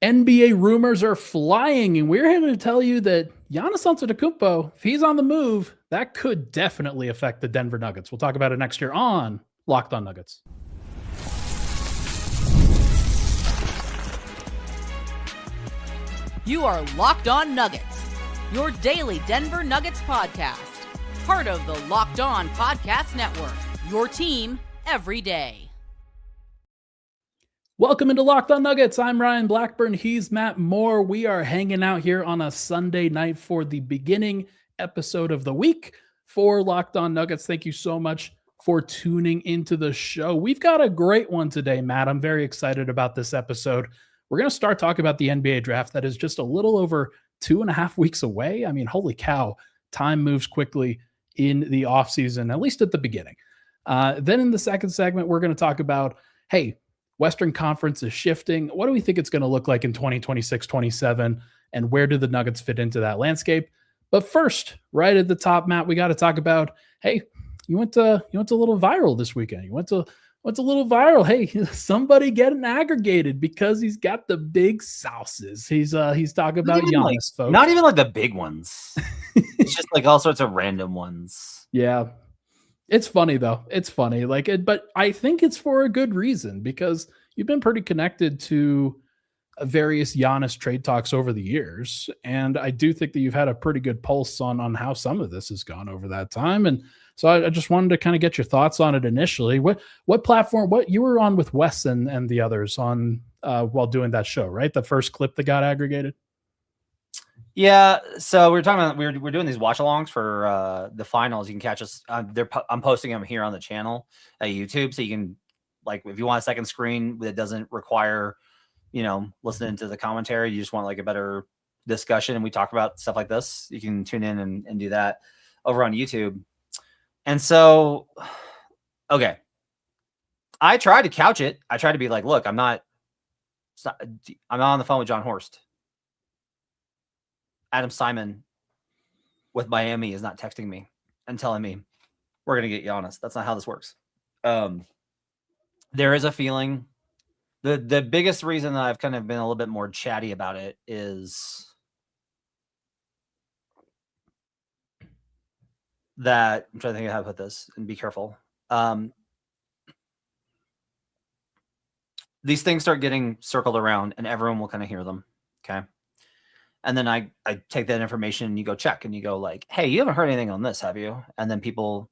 NBA rumors are flying, and we're here to tell you that Giannis Antetokounmpo, if he's on the move, that could definitely affect the Denver Nuggets. We'll talk about it next year on Locked On Nuggets. You are Locked On Nuggets, your daily Denver Nuggets podcast. Part of the Locked On Podcast Network, your team every day. Welcome into Locked On Nuggets. I'm Ryan Blackburn. He's Matt Moore. We are hanging out here on a Sunday night for the beginning episode of the week for Locked On Nuggets. Thank you so much for tuning into the show. We've got a great one today, Matt. I'm very excited about this episode. We're going to start talking about the NBA draft that is just a little over 2.5 weeks away. I mean, holy cow, time moves quickly in the offseason, at least at the beginning. Then in the second segment, we're going to talk about, hey, Western Conference is shifting. What do we think it's going to look like in 2026-27, and where do the Nuggets fit into that landscape? But first, right at the top, Matt, we got to talk about, hey, you went a little viral this weekend. You went a little viral. Hey, somebody getting aggregated because he's got the big sauces. He's talking about Giannis, folks. Not even like the big ones. It's just like all sorts of random ones. Yeah. It's funny though. It's funny. But I think it's for a good reason because you've been pretty connected to various Giannis trade talks over the years. And I do think that you've had a pretty good pulse on how some of this has gone over that time. And so I just wanted to kind of get your thoughts on it initially. What platform, what you were on with Wes and the others on while doing that show, right? The first clip that got aggregated. Yeah, so we were talking about we're doing these watch alongs for the finals. You can catch us. I'm posting them here on the channel at YouTube, so you can, like, if you want a second screen that doesn't require, listening to the commentary, you just want like a better discussion, and we talk about stuff like this. You can tune in and do that over on YouTube. And so, okay, I tried to couch it. I tried to be like, look, I'm not on the phone with John Horst. Adam Simon with Miami is not texting me and telling me we're going to get Giannis. That's not how this works. There is a feeling. The biggest reason that I've kind of been a little bit more chatty about it is that I'm trying to think of how to put this and be careful. These things start getting circled around and everyone will kind of hear them. Okay. And then I take that information and you go check and you go like, hey, you haven't heard anything on this, have you? And then people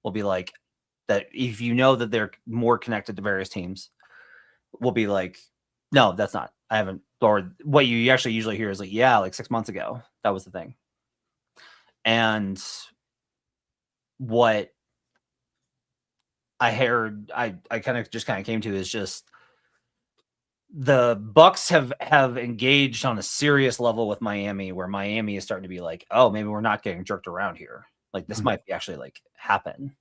will be like, that if you know that they're more connected to various teams, will be like, no, that's not. I haven't. Or what you actually usually hear is like, yeah, like 6 months ago, that was the thing. And what I heard, I kind of came to is just, the Bucks have engaged on a serious level with Miami, where Miami is starting to be like, oh, maybe we're not getting jerked around here. Like this might actually like happen.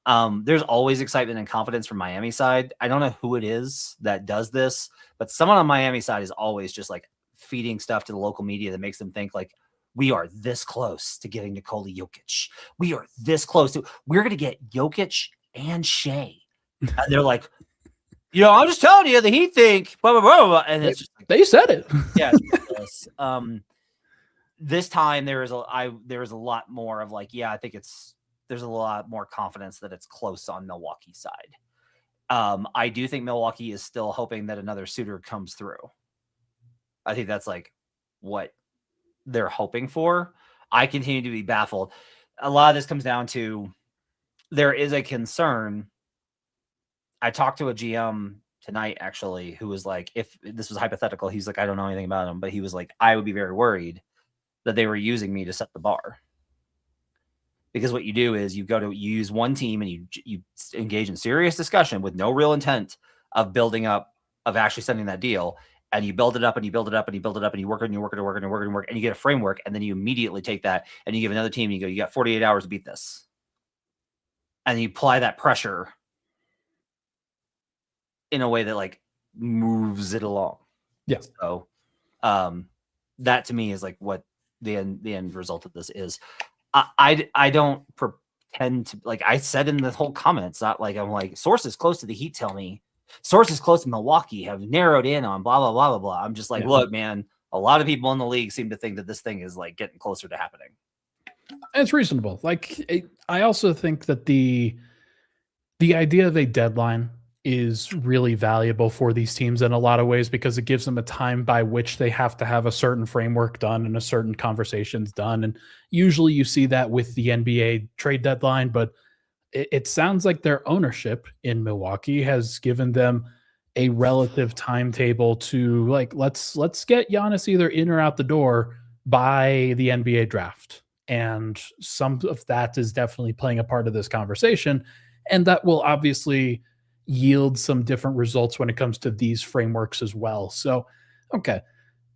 There's always excitement and confidence from Miami side. I don't know who it is that does this, but someone on Miami side is always just like feeding stuff to the local media that makes them think like, we are this close to getting Nikola Jokic. We are this close to, we're going to get Jokic and Shea. And they're like, I'm just telling you that he think blah, blah, blah, blah. And it's just like, they said it. Yeah. It's this time there is a lot more of like, yeah, I think there's a lot more confidence that it's close on Milwaukee's side. I do think Milwaukee is still hoping that another suitor comes through. I think that's like what they're hoping for. I continue to be baffled. A lot of this comes down to, there is a concern. I talked to a GM tonight, actually, who was like, if this was hypothetical, he's like, I don't know anything about him, but he was like, I would be very worried that they were using me to set the bar. Because what you do is you use one team and you engage in serious discussion with no real intent of building up, of actually sending that deal. And you build it up and you build it up and you build it up and you work and you work and you work and you work and work and you get a framework. And then you immediately take that and you give another team and you go, you got 48 hours to beat this. And you apply that pressure in a way that like moves it along. Yeah. So that to me is like what the end result of this is. I don't pretend to, like I said in the whole comment, it's not like I'm like, sources close to the Heat tell me sources close to Milwaukee have narrowed in on blah, blah, blah, blah, blah. I'm just like, look, man, a lot of people in the league seem to think that this thing is like getting closer to happening. It's reasonable. Like, I also think that the idea of a deadline is really valuable for these teams in a lot of ways because it gives them a time by which they have to have a certain framework done and a certain conversations done. And usually you see that with the NBA trade deadline, but it sounds like their ownership in Milwaukee has given them a relative timetable to like, let's get Giannis either in or out the door by the NBA draft. And some of that is definitely playing a part of this conversation. And that will obviously yield some different results when it comes to these frameworks as well. So, okay,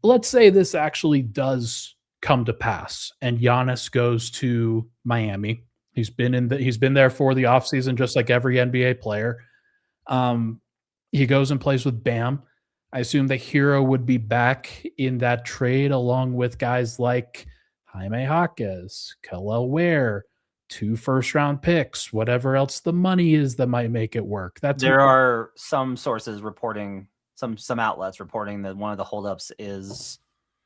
let's say this actually does come to pass and Giannis goes to Miami. He's been there for the offseason, just like every NBA player. He goes and plays with Bam. I assume the hero would be back in that trade along with guys like Jaime Jaquez, Kel'el Ware, 2 first-round picks, whatever else the money is that might make it work. There are some sources reporting, some outlets reporting that one of the holdups is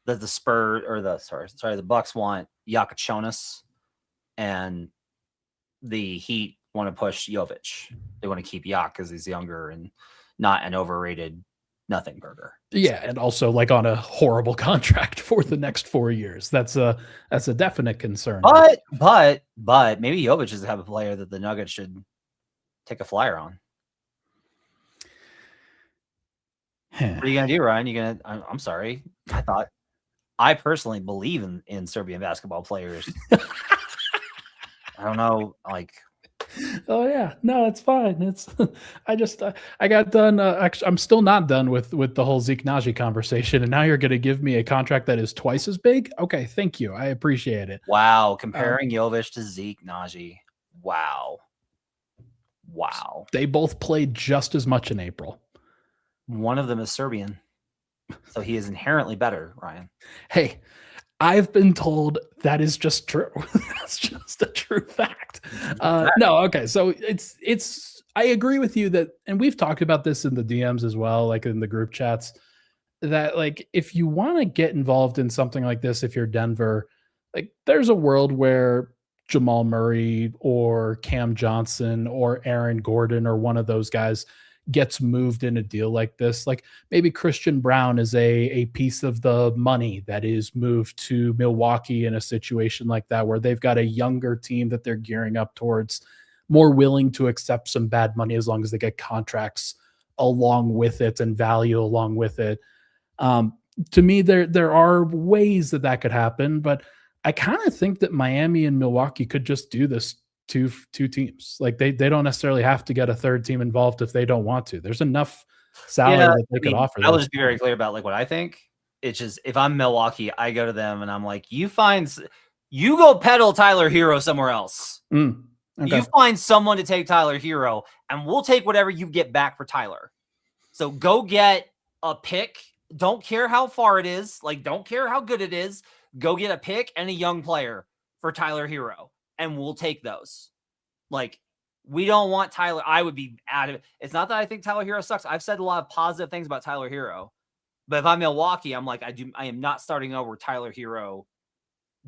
that the Bucks want Jokic and the Heat want to push Jovic. They want to keep Jokic because he's younger and not an overrated nothing burger. Yeah, and also like on a horrible contract for the next 4 years. That's a definite concern. But maybe Jovic is the type of player that the Nuggets should take a flyer on. What are you gonna do, Ryan? I'm sorry. I personally believe in Serbian basketball players. I don't know, like. Oh yeah, no, it's fine. It's I got done. Actually, I'm still not done with the whole Zeke Naji conversation, and now you're going to give me a contract that is twice as big. Okay, thank you. I appreciate it. Wow, comparing Jovic to Zeke Naji. Wow. They both played just as much in April. One of them is Serbian, so he is inherently better, Ryan. Hey, I've been told that is just true. That's just a true fact. No, okay. So it's. I agree with you that, and we've talked about this in the DMs as well, like in the group chats, that like if you want to get involved in something like this, if you're Denver, like there's a world where Jamal Murray or Cam Johnson or Aaron Gordon or one of those guys gets moved in a deal like this. Like maybe Christian Brown is a piece of the money that is moved to Milwaukee in a situation like that, where they've got a younger team that they're gearing up towards, more willing to accept some bad money as long as they get contracts along with it and value along with it. To me, there are ways that could happen, but I kind of think that Miami and Milwaukee could just do this two teams. Like they don't necessarily have to get a third team involved if they don't want to. There's enough salary that they could offer. I'll just be very clear about like what I think. It's just if I'm Milwaukee, I go to them and I'm like, you go peddle Tyler Hero somewhere else. Okay. You find someone to take Tyler Hero, and we'll take whatever you get back for Tyler. So go get a pick. Don't care how far it is. Like, don't care how good it is. Go get a pick and a young player for Tyler Hero, and we'll take those. Like, we don't want Tyler. I would be out of it. It's not that I think Tyler Hero sucks. I've said a lot of positive things about Tyler Hero. But if I'm Milwaukee, I'm like, I am not starting over Tyler Hero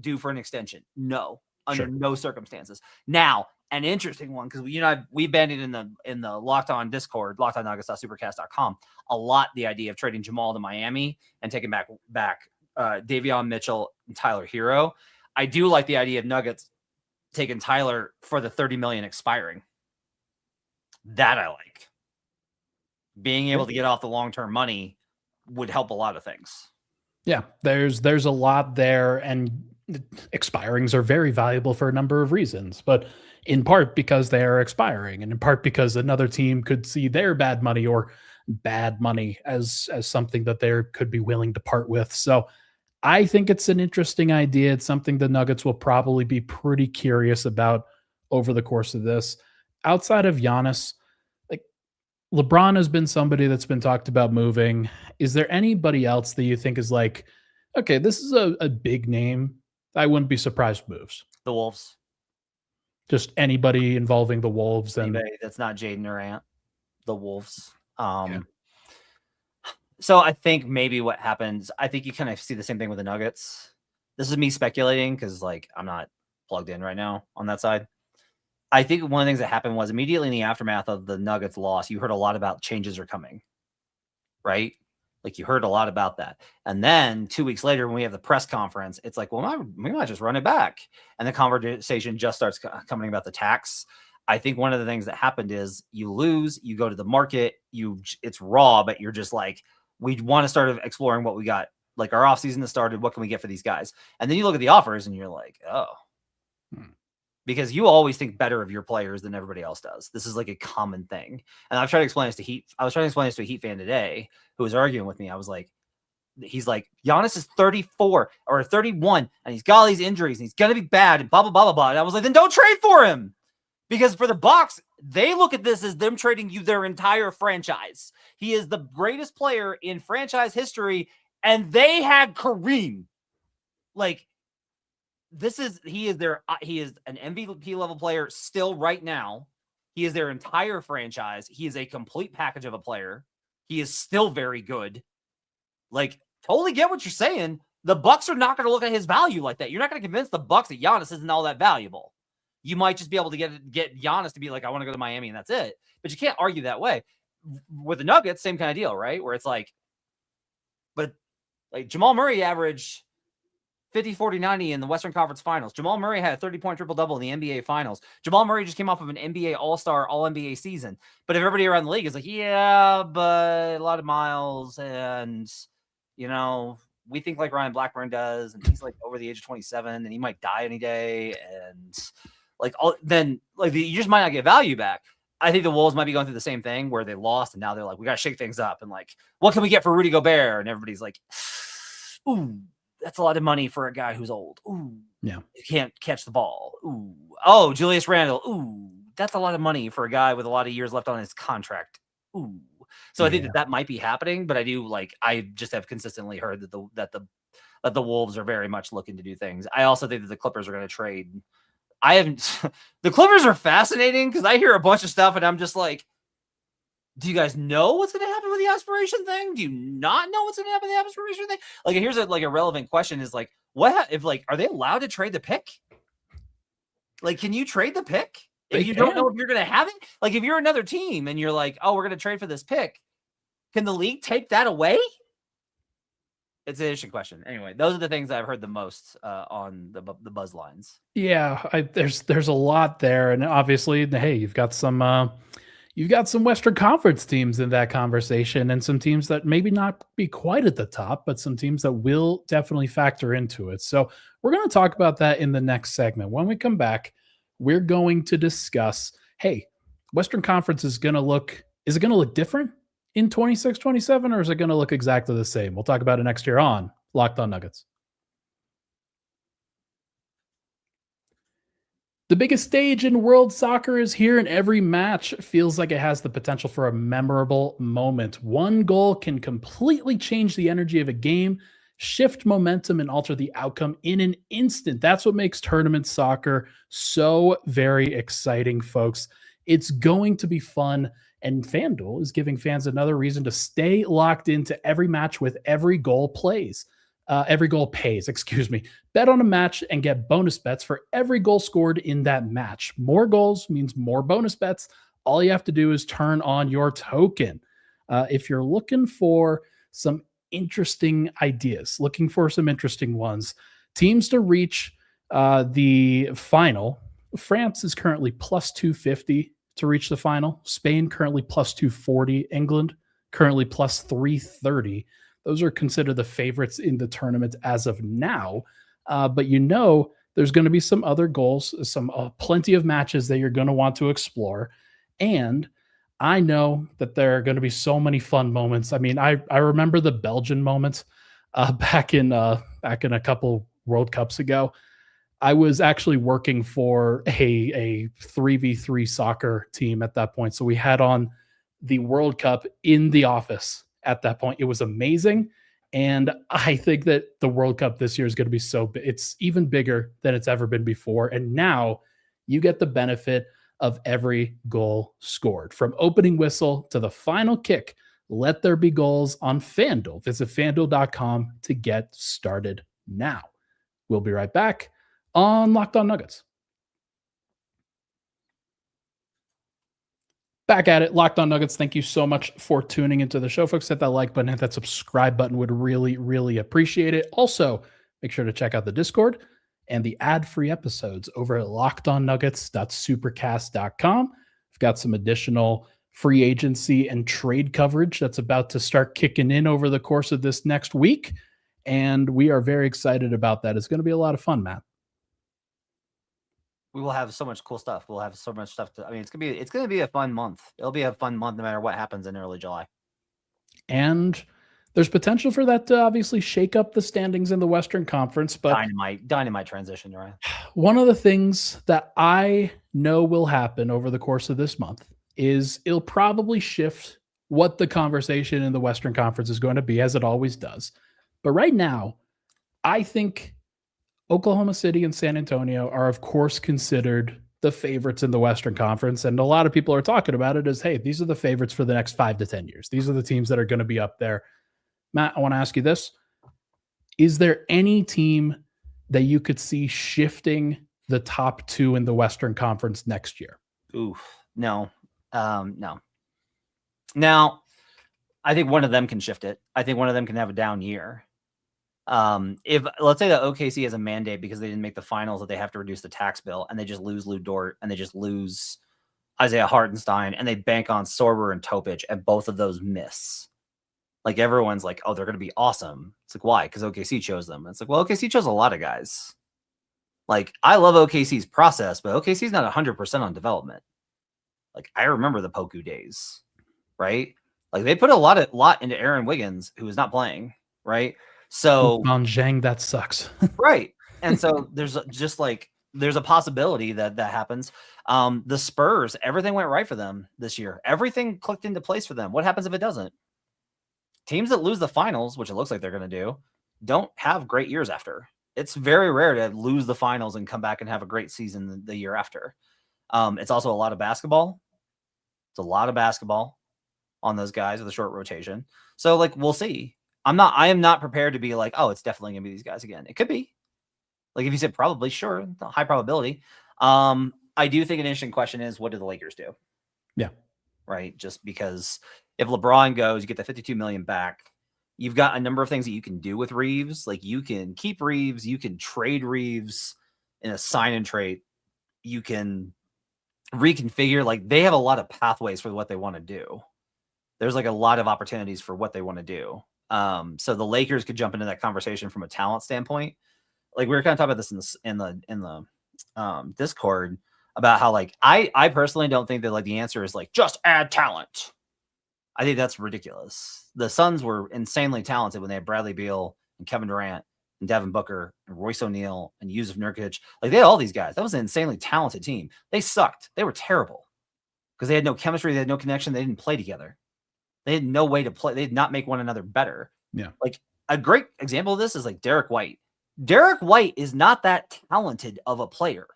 due for an extension. No, under no circumstances. Now, an interesting one, because we've been in the Locked On Discord, lockedonnuggets.supercast.com, a lot the idea of trading Jamal to Miami and taking back Davion Mitchell and Tyler Hero. I do like the idea of Nuggets taking Tyler for the $30 million expiring. That I like. Being able to get off the long-term money would help a lot of things. Yeah, there's a lot there, and expirings are very valuable for a number of reasons, but in part because they are expiring, and in part because another team could see their bad money as something that they could be willing to part with. So I think it's an interesting idea. It's something the Nuggets will probably be pretty curious about over the course of this. Outside of Giannis, like LeBron has been somebody that's been talked about moving. Is there anybody else that you think is like, okay, this is a big name I wouldn't be surprised moves? The Wolves. Just anybody involving the Wolves. And anybody that's not Jaden Durant. The Wolves. So I think maybe what happens, I think you kind of see the same thing with the Nuggets. This is me speculating because like I'm not plugged in right now on that side. I think one of the things that happened was immediately in the aftermath of the Nuggets loss, you heard a lot about changes are coming, right? Like you heard a lot about that. And then 2 weeks later, when we have the press conference, it's like, well, we might just run it back. And the conversation just starts coming about the tax. I think one of the things that happened is you lose, you go to the market, it's raw, but you're just like, we want to start exploring what we got. Like our offseason has started. What can we get for these guys? And then you look at the offers and you're like, oh, because you always think better of your players than everybody else does. This is like a common thing. And I've tried to explain this to Heat. I was trying to explain this to a Heat fan today who was arguing with me. I was like, he's like, Giannis is 34 or 31 and he's got all these injuries and he's going to be bad and blah, blah, blah, blah, blah. And I was like, then don't trade for him. Because for the Bucks, they look at this as them trading you their entire franchise. He is the greatest player in franchise history, and they had Kareem. Like, he is an MVP level player still right now. He is their entire franchise. He is a complete package of a player. He is still very good. Like, totally get what you're saying. The Bucks are not going to look at his value like that. You're not going to convince the Bucks that Giannis isn't all that valuable. You might just be able to get Giannis to be like, I want to go to Miami and that's it. But you can't argue that way. With the Nuggets, same kind of deal, right? Where it's like, but like Jamal Murray averaged 50, 40, 90 in the Western Conference Finals. Jamal Murray had a 30-point triple-double in the NBA Finals. Jamal Murray just came off of an NBA All-Star, All-NBA season. But if everybody around the league is like, yeah, but a lot of miles and, you know, we think like Ryan Blackburn does, and he's like over the age of 27 and he might die any day. And you just might not get value back. I think the Wolves might be going through the same thing where they lost and now they're like, we got to shake things up. And like, what can we get for Rudy Gobert? And everybody's like, ooh, that's a lot of money for a guy who's old. Ooh, yeah, you can't catch the ball. Ooh, oh, Julius Randle. Ooh, that's a lot of money for a guy with a lot of years left on his contract. Ooh, so I think that might be happening, but I just have consistently heard that the Wolves are very much looking to do things. I also think that the Clippers are going to trade. The Clippers are fascinating because I hear a bunch of stuff and I'm just like, do you guys know what's going to happen with the aspiration thing? Do you not know what's going to happen with the aspiration thing? Like, here's a relevant question is like, are they allowed to trade the pick? Like, can you trade the pick if you don't know if you're going to have it? Like, if you're another team and you're like, oh, we're going to trade for this pick, can the league take that away? It's an interesting question. Anyway, those are the things I've heard the most on the buzz lines. Yeah, there's a lot there, and obviously, hey, you've got some Western Conference teams in that conversation, and some teams that maybe not be quite at the top, but some teams that will definitely factor into it. So we're going to talk about that in the next segment. When we come back, we're going to discuss, hey, Western Conference is it going to look different in 26-27, or is it going to look exactly the same? We'll talk about it next year on Locked On Nuggets. The biggest stage in world soccer is here, and every match feels like it has the potential for a memorable moment. One goal can completely change the energy of a game, shift momentum, and alter the outcome in an instant. That's what makes tournament soccer so very exciting, folks. It's going to be fun. And FanDuel is giving fans another reason to stay locked into every match with every goal pays. Bet on a match and get bonus bets for every goal scored in that match. More goals means more bonus bets. All you have to do is turn on your token. If you're looking for some interesting ideas, looking for some interesting ones, teams to reach the final, France is currently plus 250. To reach the final. Spain currently plus 240. England currently plus 330. Those are considered the favorites in the tournament as of now. But there's going to be some other goals, some plenty of matches that you're going to want to explore. And I know that there are going to be so many fun moments. I mean, I remember the Belgian moments back in a couple World Cups ago. I was actually working for a 3v3 soccer team at that point. So we had on the World Cup in the office at that point. It was amazing. And I think that the World Cup this year is going to be it's even bigger than it's ever been before. And now you get the benefit of every goal scored. From opening whistle to the final kick, let there be goals on FanDuel. Visit FanDuel.com to get started now. We'll be right back on Locked On Nuggets. Back at it, Locked On Nuggets. Thank you so much for tuning into the show, folks. Hit that like button, hit that subscribe button. Would really, really appreciate it. Also, make sure to check out the Discord and the ad-free episodes over at lockedonnuggets.supercast.com. We've got some additional free agency and trade coverage that's about to start kicking in over the course of this next week, and we are very excited about that. It's going to be a lot of fun, Matt. We will have so much cool stuff. We'll have so much stuff it's gonna be a fun month. It'll be a fun month no matter what happens in early July. And there's potential for that to obviously shake up the standings in the Western Conference. But dynamite transition, right? One of the things that I know will happen over the course of this month is it'll probably shift what the conversation in the Western Conference is going to be, as it always does. But right now, I think Oklahoma City and San Antonio are, of course, considered the favorites in the Western Conference. And a lot of people are talking about it as, hey, these are the favorites for the next 5 to 10 years. These are the teams that are going to be up there. Matt, I want to ask you this. Is there any team that you could see shifting the top 2 in the Western Conference next year? Oof, no. No. Now, I think one of them can shift it. I think one of them can have a down year. If let's say that OKC has a mandate because they didn't make the finals that they have to reduce the tax bill, and they just lose Lou Dort and they just lose Isaiah Hartenstein, and they bank on Sorber and Topic, and both of those miss. Like, everyone's like, oh, they're going to be awesome. It's like, why? Because OKC chose them. It's like, well, OKC chose a lot of guys. Like, I love OKC's process, but OKC's not 100% on development. Like, I remember the Poku days, right? Like, they put a lot into Aaron Wiggins, who is not playing, right? So on Zhang, that sucks. Right. And so there's a possibility that happens. The Spurs, everything went right for them this year. Everything clicked into place for them. What happens if it doesn't? Teams that lose the finals, which it looks like they're going to do, don't have great years after. It's very rare to lose the finals and come back and have a great season the year after. It's also a lot of basketball. It's a lot of basketball on those guys with a short rotation. So, like, we'll see. I am not prepared to be like, oh, it's definitely going to be these guys again. It could be. Like, if you said probably, sure, high probability. I do think an interesting question is, what do the Lakers do? Yeah. Right? Just because if LeBron goes, you get the $52 million back. You've got a number of things that you can do with Reeves. Like, you can keep Reeves. You can trade Reeves in a sign and trade. You can reconfigure. Like, they have a lot of pathways for what they want to do. There's like a lot of opportunities for what they want to do. So the Lakers could jump into that conversation from a talent standpoint. Like, we were kind of talking about this in the Discord about how, like, I personally don't think that, like, the answer is like just add talent. I think that's ridiculous. The Suns were insanely talented when they had Bradley Beal and Kevin Durant and Devin Booker and Royce O'Neal and Yusuf Nurkic. Like, they had all these guys. That was an insanely talented team. They sucked. They were terrible because they had no chemistry. They had no connection. They didn't play together. They had no way to play. They did not make one another better. Yeah. Like, a great example of this is like Derek White. Derek White is not that talented of a player.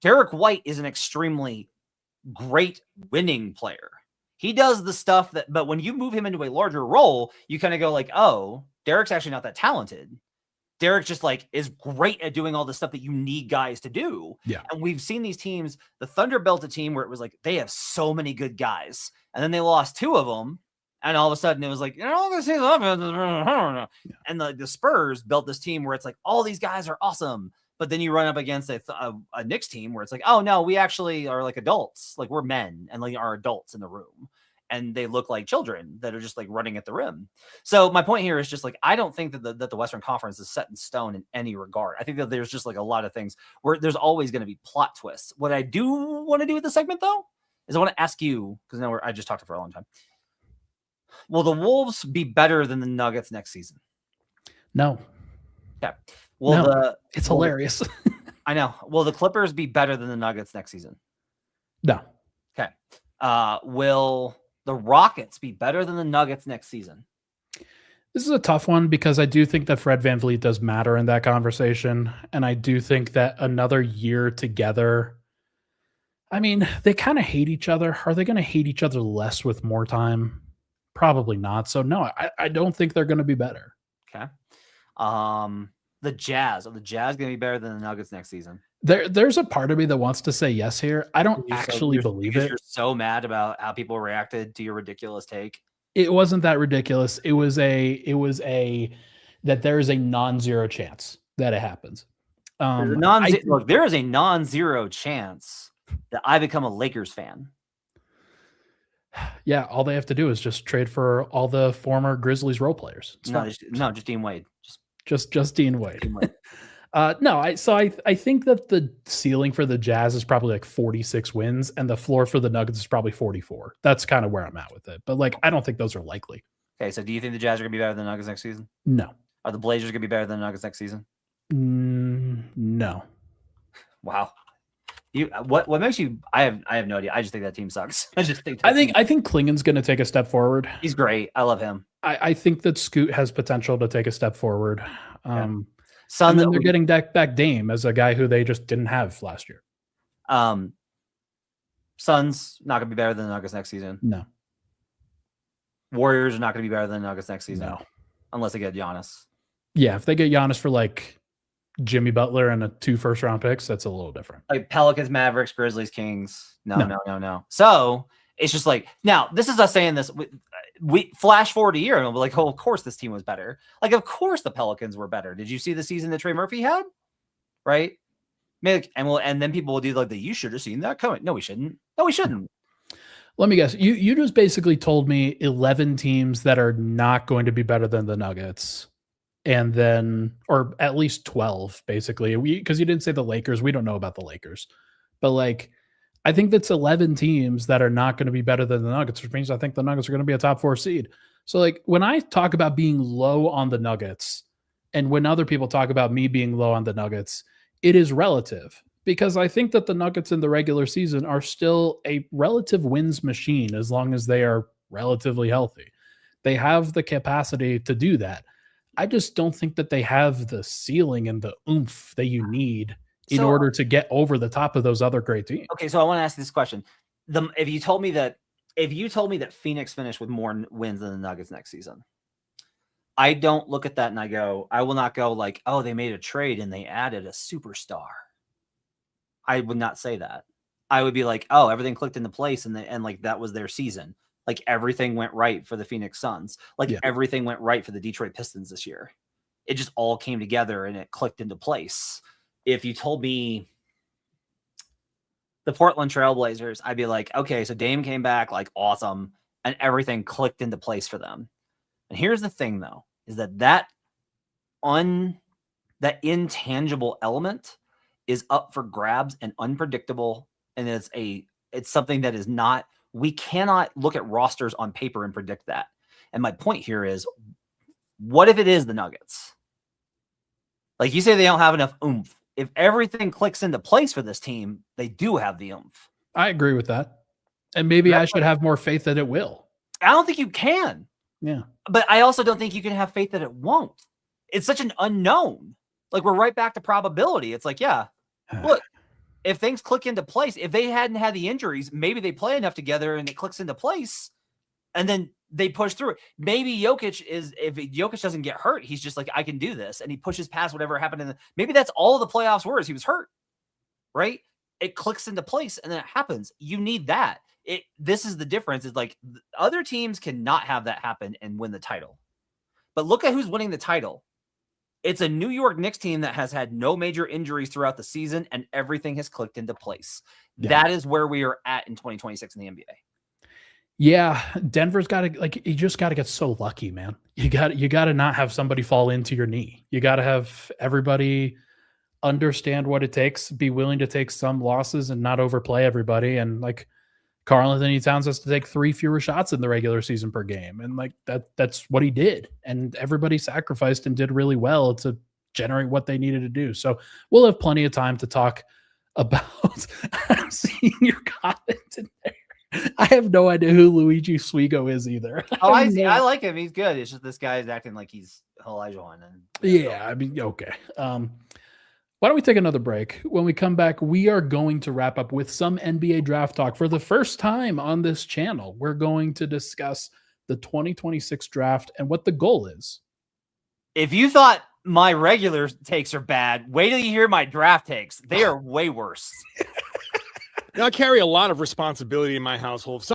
Derek White is an extremely great winning player. He does the stuff but when you move him into a larger role, you kind of go like, oh, Derek's actually not that talented. Derek just, like, is great at doing all the stuff that you need guys to do. Yeah. And we've seen these teams, the Thunder built a team where it was like, they have so many good guys. And then they lost 2 of them. And all of a sudden it was like, you're not going to see the offense. Yeah. And the Spurs built this team where it's like, all these guys are awesome. But then you run up against a Knicks team where it's like, oh, no, we actually are like adults. Like, we're men and like are adults in the room. And they look like children that are just like running at the rim. So my point here is just like, I don't think that the Western Conference is set in stone in any regard. I think that there's just like a lot of things where there's always going to be plot twists. What I do want to do with the segment, though, is I want to ask you, because now I just talked for a long time. Will the Wolves be better than the Nuggets next season? No. Okay. It's hilarious. I know. Will the Clippers be better than the Nuggets next season? No. Okay. Will the Rockets be better than the Nuggets next season? This is a tough one because I do think that Fred VanVleet does matter in that conversation. And I do think that another year together, I mean, they kind of hate each other. Are they going to hate each other less with more time? Probably not. So no, I don't think they're going to be better. Okay. The Jazz. Are the Jazz going to be better than the Nuggets next season? There's a part of me that wants to say yes here. I don't actually believe it. You're so mad about how people reacted to your ridiculous take. It wasn't that ridiculous. It was that there is a non-zero chance that it happens. Look, there is a non-zero chance that I become a Lakers fan. Yeah, all they have to do is just trade for all the former Grizzlies role players. Just Dean Wade. Just Dean Wade. I think that the ceiling for the Jazz is probably like 46 wins, and the floor for the Nuggets is probably 44. That's kind of where I'm at with it. But like, I don't think those are likely. Okay, so do you think the Jazz are going to be better than the Nuggets next season? No. Are the Blazers going to be better than the Nuggets next season? No. Wow. What makes you? I have no idea. I just think that team sucks. I think Klingon's going to take a step forward. He's great. I love him. I think that Scoot has potential to take a step forward. Suns, they're getting back Dame as a guy who they just didn't have last year. Suns not going to be better than the Nuggets next season. No. Warriors are not going to be better than the Nuggets next season. No. Unless they get Giannis. Yeah, if they get Giannis for like Jimmy Butler and 2 first-round picks, that's a little different. Like Pelicans, Mavericks, Grizzlies, Kings. No. So it's just like, now this is us saying this. We flash forward a year and we'll be like, oh, of course this team was better. Like, of course the Pelicans were better. Did you see the season that Trey Murphy had? Right? And then people will do like you should have seen that coming. No, we shouldn't. Let me guess. You just basically told me 11 teams that are not going to be better than the Nuggets. And then, or at least 12, basically, because you didn't say the Lakers. We don't know about the Lakers, but like, I think that's 11 teams that are not going to be better than the Nuggets, which means I think the Nuggets are going to be a top 4 seed. So like, when I talk about being low on the Nuggets, and when other people talk about me being low on the Nuggets, it is relative, because I think that the Nuggets in the regular season are still a relative wins machine as long as they are relatively healthy. They have the capacity to do that. I just don't think that they have the ceiling and the oomph that you need in order to get over the top of those other great teams. Okay, so I want to ask this question. If you told me that Phoenix finished with more wins than the Nuggets next season, I don't look at that and I will not go like, oh, they made a trade and they added a superstar. I would not say that. I would be like, oh, everything clicked into place and like that was their season. Like everything went right for the Phoenix Suns. Everything went right for the Detroit Pistons this year. It just all came together and it clicked into place. If you told me the Portland Trailblazers, I'd be like, okay, so Dame came back, like awesome, and everything clicked into place for them. And here's the thing, though, is that intangible element is up for grabs and unpredictable, and it's something that is not. We cannot look at rosters on paper and predict that. And my point here is, what if it is the Nuggets? Like you say, they don't have enough oomph. If everything clicks into place for this team, they do have the oomph. I agree with that. And maybe I should have more faith that it will. I don't think you can. Yeah. But I also don't think you can have faith that it won't. It's such an unknown. Like we're right back to probability. It's like, yeah, look, if things click into place, if they hadn't had the injuries, maybe they play enough together and it clicks into place and then they push through it. Maybe if Jokic doesn't get hurt, he's just like, I can do this. And he pushes past whatever happened maybe that's all the playoffs were is he was hurt, right? It clicks into place and then it happens. You need that. This is the difference. Is like other teams cannot have that happen and win the title. But look at who's winning the title. It's a New York Knicks team that has had no major injuries throughout the season and everything has clicked into place. Yeah. That is where we are at in 2026 in the NBA. Yeah, Denver's got to you just got to get so lucky, man. You got to not have somebody fall into your knee. You got to have everybody understand what it takes, be willing to take some losses and not overplay everybody. And like Karl-Anthony Towns has to take 3 fewer shots in the regular season per game. And like that's what he did. And everybody sacrificed and did really well to generate what they needed to do. So we'll have plenty of time to talk about seeing your comment in there. I have no idea who Luigi Swigo is either. I like him. He's good. It's just this guy is acting like he's Olajuwon. Yeah, I mean, okay. Well, Why don't we take another break? When we come back, we are going to wrap up with some NBA draft talk for the first time on this channel. We're going to discuss the 2026 draft and what the goal is. If you thought my regular takes are bad, wait till you hear my draft takes. They are way worse. Now, I carry a lot of responsibility in my household. If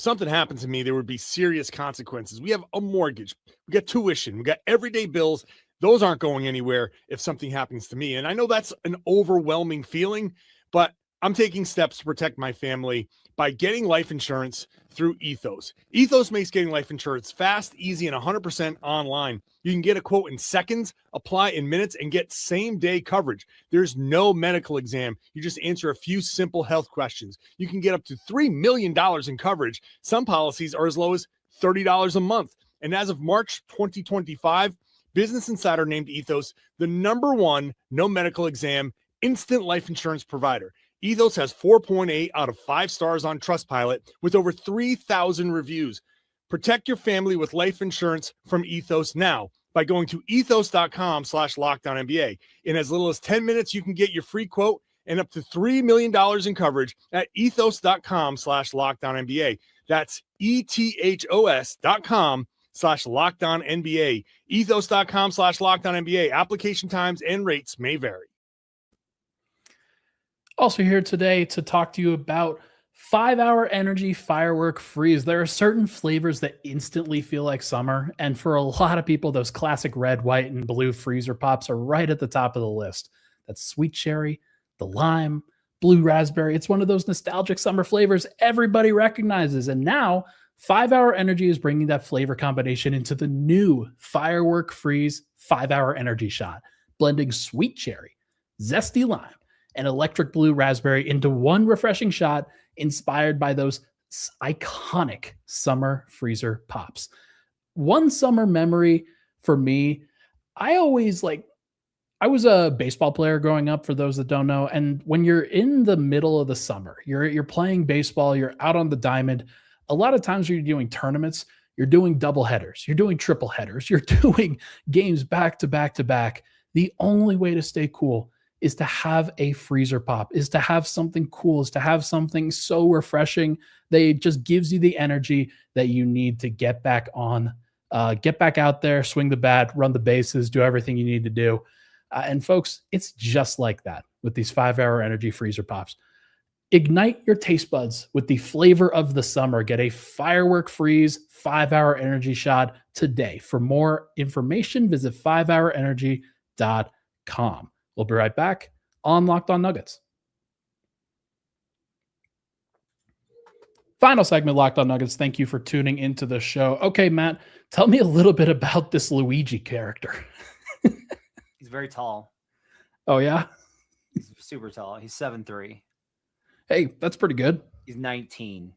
something happened to me, there would be serious consequences. We have a mortgage, we got tuition, we got everyday bills. Those aren't going anywhere if something happens to me. And I know that's an overwhelming feeling, but I'm taking steps to protect my family by getting life insurance through Ethos. Ethos makes getting life insurance fast, easy, and 100% online. You can get a quote in seconds, apply in minutes, and get same-day coverage. There's no medical exam. You just answer a few simple health questions. You can get up to $3 million in coverage. Some policies are as low as $30 a month. And as of March 2025, Business Insider named Ethos the #1 no medical exam instant life insurance provider. Ethos has 4.8 out of 5 stars on Trustpilot with over 3,000 reviews. Protect your family with life insurance from Ethos now by going to ethos.com/LockedOnNBA. In as little as 10 minutes, you can get your free quote and up to $3 million in coverage at ethos.com/LockedOnNBA. That's ethos.com/LockedOnNBA. Ethos.com/LockedOnNBA. Application times and rates may vary. Also here today to talk to you about 5-Hour Energy Firework Freeze. There are certain flavors that instantly feel like summer, and for a lot of people, those classic red, white, and blue freezer pops are right at the top of the list. That's sweet cherry, the lime, blue raspberry. It's one of those nostalgic summer flavors everybody recognizes, and now 5-Hour Energy is bringing that flavor combination into the new Firework Freeze 5-Hour Energy Shot, blending sweet cherry, zesty lime, and electric blue raspberry into one refreshing shot inspired by those iconic summer freezer pops. One summer memory for me, I was a baseball player growing up, for those that don't know. And when you're in the middle of the summer, you're playing baseball, you're out on the diamond. A lot of times when you're doing tournaments, you're doing double headers, you're doing triple headers, you're doing games back to back to back. The only way to stay cool is to have a freezer pop, is to have something cool, is to have something so refreshing that it just gives you the energy that you need to get back on, get back out there, swing the bat, run the bases, do everything you need to do. And folks, it's just like that with these 5-Hour Energy freezer pops. Ignite your taste buds with the flavor of the summer. Get a Firework Freeze 5-Hour Energy Shot today. For more information, visit 5hourenergy.com. We'll be right back on Locked On Nuggets. Final segment, Locked On Nuggets. Thank you for tuning into the show. Okay, Matt, tell me a little bit about this Luigi character. He's very tall. Oh, yeah? He's super tall. He's 7'3". Hey, that's pretty good. He's 19.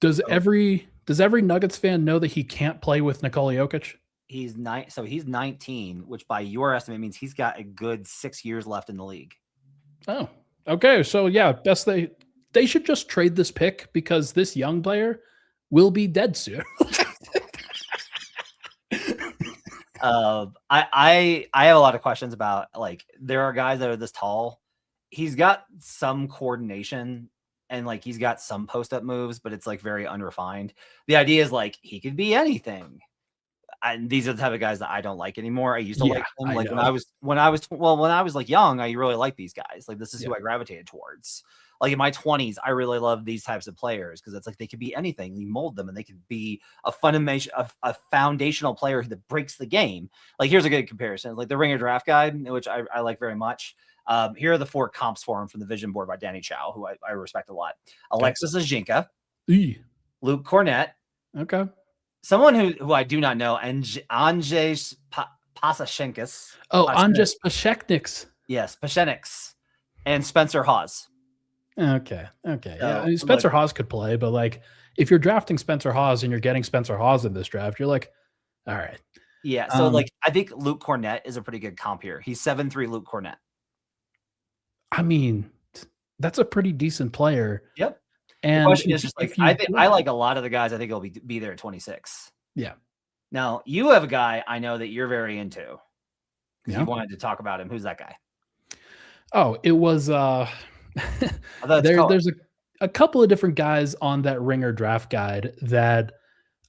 Does every Nuggets fan know that he can't play with Nikola Jokic? He's 19, which by your estimate means he's got a good 6 years left in the league. Oh, okay. So yeah, they should just trade this pick because this young player will be dead soon. I have a lot of questions about, like, there are guys that are this tall. He's got some coordination and like he's got some post-up moves, but it's like very unrefined. The idea is like he could be anything. And these are the type of guys that I don't like anymore. I used to like them. Like when I was like young, I really liked these guys. Like this is who I gravitated towards. Like in my 20s, I really love these types of players because it's like they could be anything. You mold them and they could be a foundational player that breaks the game. Like here's a good comparison. Like the Ringer Draft Guide, which I like very much. Here are the 4 comps for him from the Vision Board by Danny Chow, who I respect a lot. Alexis Ajinka, Luke Cornett. Okay. Someone who I do not know, Andrzej Pasashenkas. Oh, Andrzej Pasechniks. Yes, Pasechniks. And Spencer Hawes. Okay. Yeah, I mean, Spencer Hawes could play, but like if you're drafting Spencer Hawes and you're getting Spencer Hawes in this draft, you're like, all right. Yeah, so like I think Luke Cornett is a pretty good comp here. He's 7'3", Luke Cornett. I mean, that's a pretty decent player. Yep. And the question is just like I like a lot of the guys. I think he'll be there at 26. Yeah. Now, you have a guy I know that you're very into. Yeah. You wanted to talk about him. Who's that guy? Oh, it was there's a couple of different guys on that Ringer draft guide that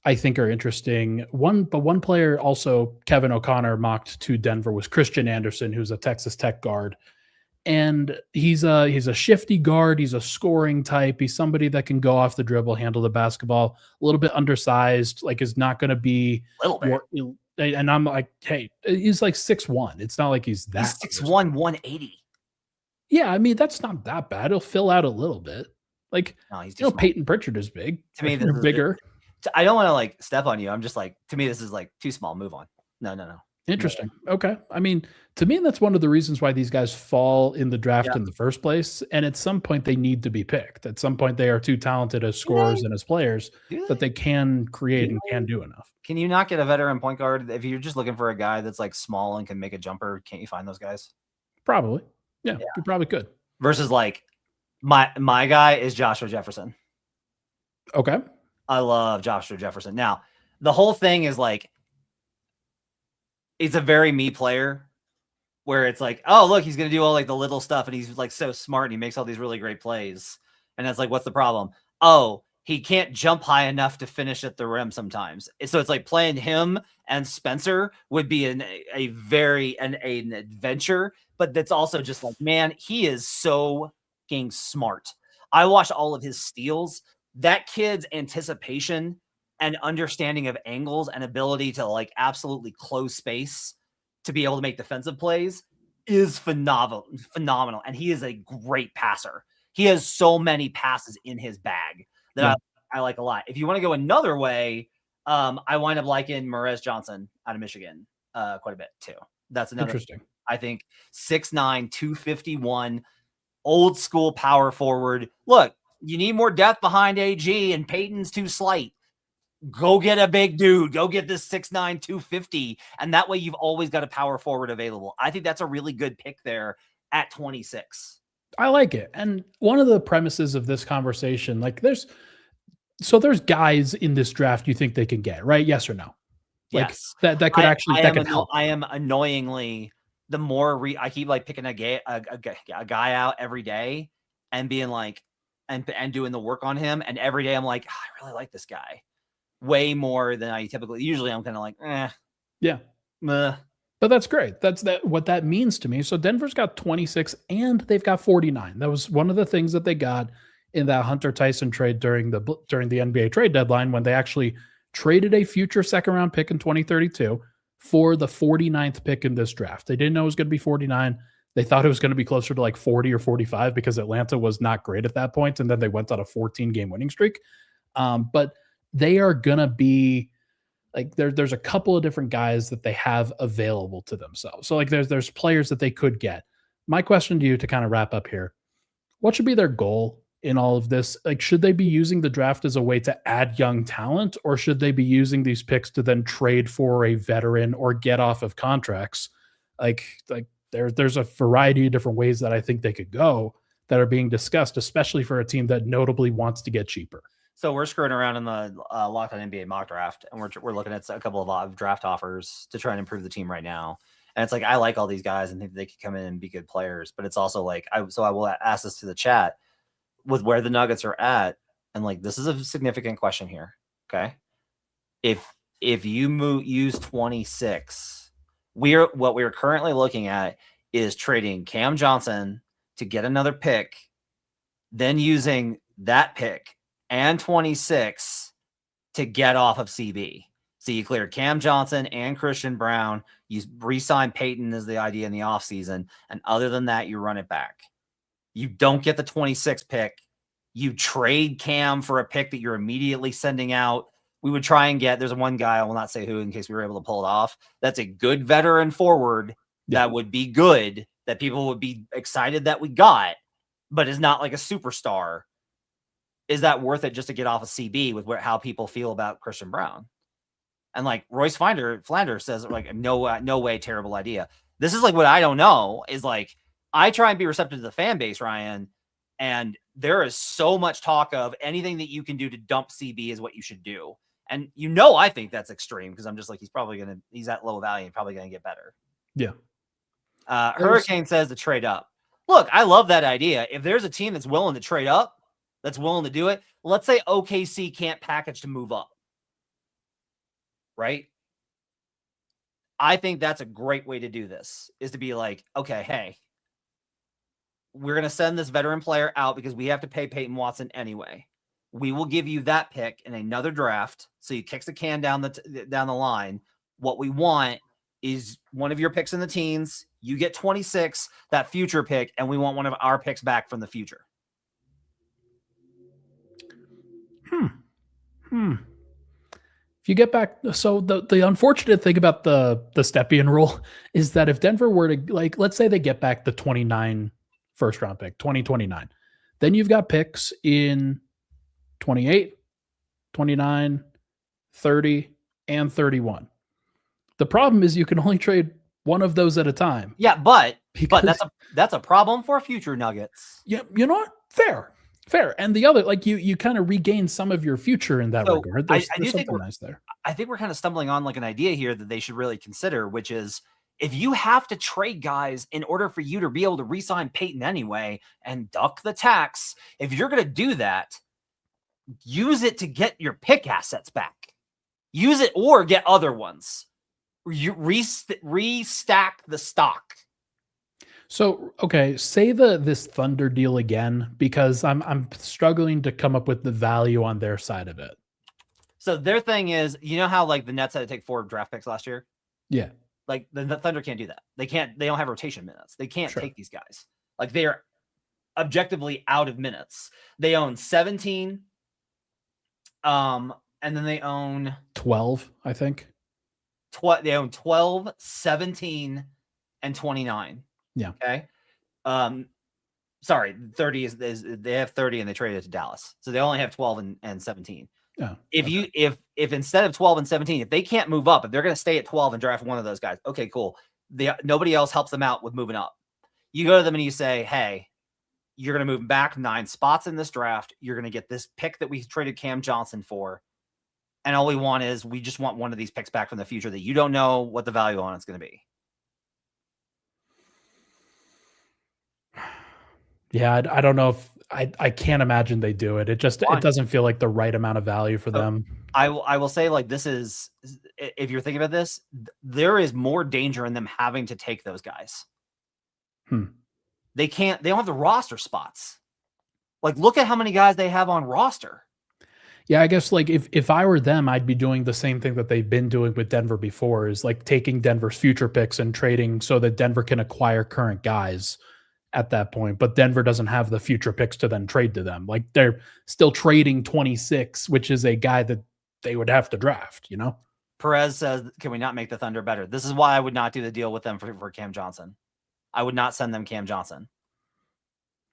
I think are interesting. One player also Kevin O'Connor mocked to Denver was Christian Anderson, who's a Texas Tech guard. And he's a shifty guard. He's a scoring type. He's somebody that can go off the dribble, handle the basketball, a little bit undersized, like is not going to be a little bit. More, and I'm like, hey, he's like 6'1". It's not like he's that. He's 6'1", 180. Yeah, I mean, that's not that bad. He'll fill out a little bit. Like, no, he's small. Peyton Pritchard is big. To me, they're bigger. I don't want to like step on you. I'm just like, to me, this is like too small. Move on. No. Interesting. Okay. I mean, to me, that's one of the reasons why these guys fall in the draft in the first place. And at some point, they need to be picked. At some point, they are too talented as scorers and as players that they can create and can do enough. Can you not get a veteran point guard if you're just looking for a guy that's like small and can make a jumper? Can't you find those guys? Probably. Yeah. You probably could. Versus like my guy is Joshua Jefferson. Okay. I love Joshua Jefferson. Now, the whole thing is like, it's a very me player where it's like, oh, look, he's going to do all like the little stuff and he's like so smart and he makes all these really great plays. And it's like, what's the problem? Oh, he can't jump high enough to finish at the rim sometimes. So it's like playing him and Spencer would be an adventure, but that's also just like, man, he is so fucking smart. I watched all of his steals. That kid's anticipation and understanding of angles and ability to like absolutely close space to be able to make defensive plays is phenomenal. And he is a great passer. He has so many passes in his bag that I like a lot. If you want to go another way, I wind up liking Marez Johnson out of Michigan quite a bit too. That's another interesting. I think 6'9", 251, old school power forward. Look, you need more depth behind AG and Peyton's too slight. Go get a big dude. Go get this 6'9", 250. And that way you've always got a power forward available. I think that's a really good pick there at 26. I like it. And one of the premises of this conversation, like there's guys in this draft you think they can get, right? Yes or no? Like yes. That could actually help. I am annoyingly, the more I keep like picking a guy out every day and being like, and doing the work on him. And every day I'm like, oh, I really like this guy. Way more than I typically. Usually I'm kind of like, yeah. But that's great. That's what that means to me. So Denver's got 26 and they've got 49. That was one of the things that they got in that Hunter Tyson trade during the NBA trade deadline, when they actually traded a future second round pick in 2032 for the 49th pick in this draft. They didn't know it was going to be 49. They thought it was going to be closer to like 40 or 45 because Atlanta was not great at that point. And then they went on a 14-game winning streak. But they are going to be like, there's a couple of different guys that they have available to themselves. So like there's players that they could get. My question to you to kind of wrap up here, what should be their goal in all of this? Like, should they be using the draft as a way to add young talent, or should they be using these picks to then trade for a veteran or get off of contracts? Like there's a variety of different ways that I think they could go that are being discussed, especially for a team that notably wants to get cheaper. So we're screwing around in the Locked On NBA mock draft, and we're looking at a couple of draft offers to try and improve the team right now. And it's like, I like all these guys and think they could come in and be good players, but it's also like, I will ask this to the chat with where the Nuggets are at. And like, this is a significant question here. Okay. If you use 26, what we're currently looking at is trading Cam Johnson to get another pick, then using that pick and 26 to get off of CB. So you clear Cam Johnson and Christian Brown. You re-sign Peyton is the idea in the offseason. And other than that, you run it back. You don't get the 26 pick. You trade Cam for a pick that you're immediately sending out. We would try and get, there's one guy, I will not say who in case we were able to pull it off. That's a good veteran forward that would be good, that people would be excited that we got, but is not like a superstar. Is that worth it just to get off of CB with how people feel about Christian Brown? And like Royce Flanders says, like, no way, terrible idea. This is like what I don't know is like, I try and be receptive to the fan base, Ryan, and there is so much talk of anything that you can do to dump CB is what you should do. And I think that's extreme because I'm just like, he's at low value and probably going to get better. Yeah. Hurricane says to trade up. Look, I love that idea. If there's a team that's willing to trade up, that's willing to do it, let's say OKC can't package to move up, right? I think that's a great way to do this, is to be like, okay, hey, we're going to send this veteran player out because we have to pay Peyton Watson anyway. We will give you that pick in another draft. So you kicks the can down the line. What we want is one of your picks in the teens. You get 26, that future pick, and we want one of our picks back from the future. If you get back, so the unfortunate thing about the Stepien rule is that if Denver were to, like, let's say they get back the 29 first round pick, 2029, then you've got picks in 28, 29, 30, and 31. The problem is you can only trade one of those at a time. Yeah, but that's a problem for future Nuggets. Yeah, you know what? Fair. And the other, like, you kind of regain some of your future in that regard. There's something nice there. I think we're kind of stumbling on like an idea here that they should really consider, which is if you have to trade guys in order for you to be able to re-sign Peyton anyway and duck the tax, if you're going to do that, use it to get your pick assets back. Use it or get other ones. You restack the stock. So, okay, say this Thunder deal again, because I'm struggling to come up with the value on their side of it. So their thing is, you know how like the Nets had to take 4 draft picks last year? Yeah. Like the Thunder can't do that. They don't have rotation minutes. They can't take these guys. Like they are objectively out of minutes. They own 17. And then they own 12, I think. They own 12, 17, and 29. Yeah. Okay. Sorry, 30 is they have 30 and they traded it to Dallas. So they only have 12 and 17. Yeah. If instead of 12 and 17, if they can't move up, if they're going to stay at 12 and draft one of those guys, okay, cool. Nobody else helps them out with moving up. You go to them and you say, hey, you're going to move back 9 spots in this draft. You're going to get this pick that we traded Cam Johnson for. And all we just want one of these picks back from the future that you don't know what the value on it's going to be. Yeah, I don't know if I can't imagine they do it. It doesn't feel like the right amount of value for them. I will say, like, this is, if you're thinking about this, there is more danger in them having to take those guys. They don't have the roster spots. Like, look at how many guys they have on roster. Yeah, I guess like if I were them, I'd be doing the same thing that they've been doing with Denver before, is like taking Denver's future picks and trading so that Denver can acquire current guys at that point. But Denver doesn't have the future picks to then trade to them. Like they're still trading 26, which is a guy that they would have to draft, you know? Perez says, can we not make the Thunder better? This is why I would not do the deal with them for Cam Johnson. I would not send them Cam Johnson.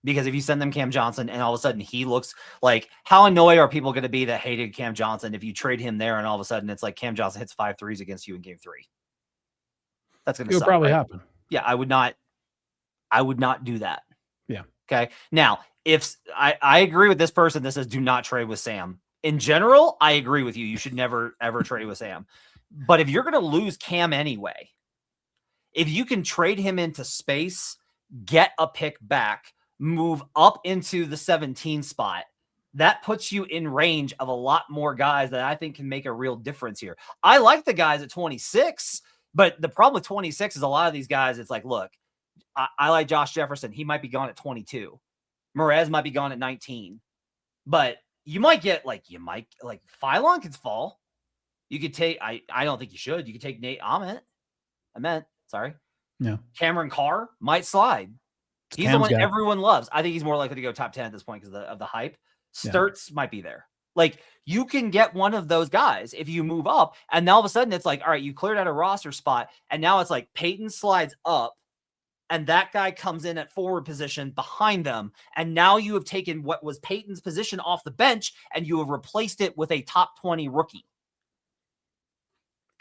Because if you send them Cam Johnson and all of a sudden he looks like, how annoyed are people going to be that hated Cam Johnson if you trade him there and all of a sudden it's like Cam Johnson hits 5 threes against you in game 3? That's going to probably happen. Yeah, I would not do that. Yeah. Okay. Now, if I agree with this person that says do not trade with Sam. In general, I agree with you. You should never, ever trade with Sam. But if you're going to lose Cam anyway, if you can trade him into space, get a pick back, move up into the 17 spot, that puts you in range of a lot more guys that I think can make a real difference here. I like the guys at 26, but the problem with 26 is a lot of these guys, it's like, look, I like Josh Jefferson. He might be gone at 22. Merez might be gone at 19. But you might get like Phylon could fall. You could take, I don't think you should. You could take Nate sorry. Yeah. Cameron Carr might slide. He's the one everyone loves. I think he's more likely to go top 10 at this point because of the hype. Sturts might be there. Like, you can get one of those guys if you move up, and now all of a sudden it's like, all right, you cleared out a roster spot, and now it's like Peyton slides up, and that guy comes in at forward position behind them, and now you have taken what was Peyton's position off the bench, and you have replaced it with a top 20 rookie.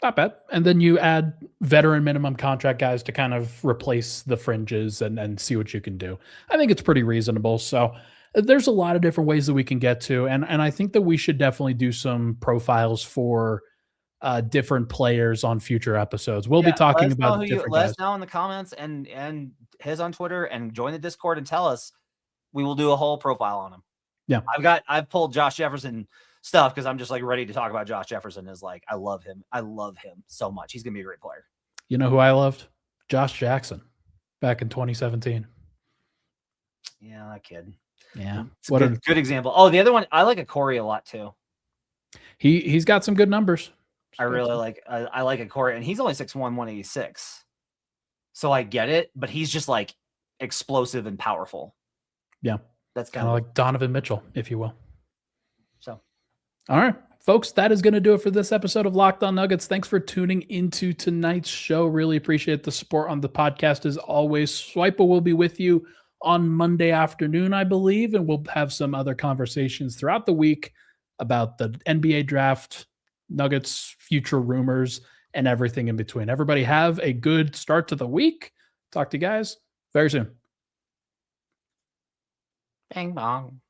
Not bad. And then you add veteran minimum contract guys to kind of replace the fringes and see what you can do. I think it's pretty reasonable. So There's a lot of different ways that we can get to, and I think that we should definitely do some profiles for different players on future episodes. We'll be talking about different let guys. us know in the comments and his on Twitter, and join the Discord and tell us. We will do a whole profile on him. Yeah, I've pulled Josh Jefferson stuff because I'm just like ready to talk about Josh Jefferson. Is like, I love him so much. He's gonna be a great player. You know who I loved? Josh Jackson back in 2017. Yeah, that kid. Yeah, it's a good example. Oh, the other one, I like a Corey a lot too. He's got some good numbers. I like a Corey, and he's only 6'1", 186. So I get it, but he's just like explosive and powerful. Yeah, that's kind of like Donovan Mitchell, if you will. So, all right, folks, that is going to do it for this episode of Locked On Nuggets. Thanks for tuning into tonight's show. Really appreciate the support on the podcast as always. Swipa will be with you on Monday afternoon, I believe, and we'll have some other conversations throughout the week about the NBA draft, Nuggets future rumors, and everything in between. Everybody have a good start to the week. Talk to you guys very soon. Bang bong.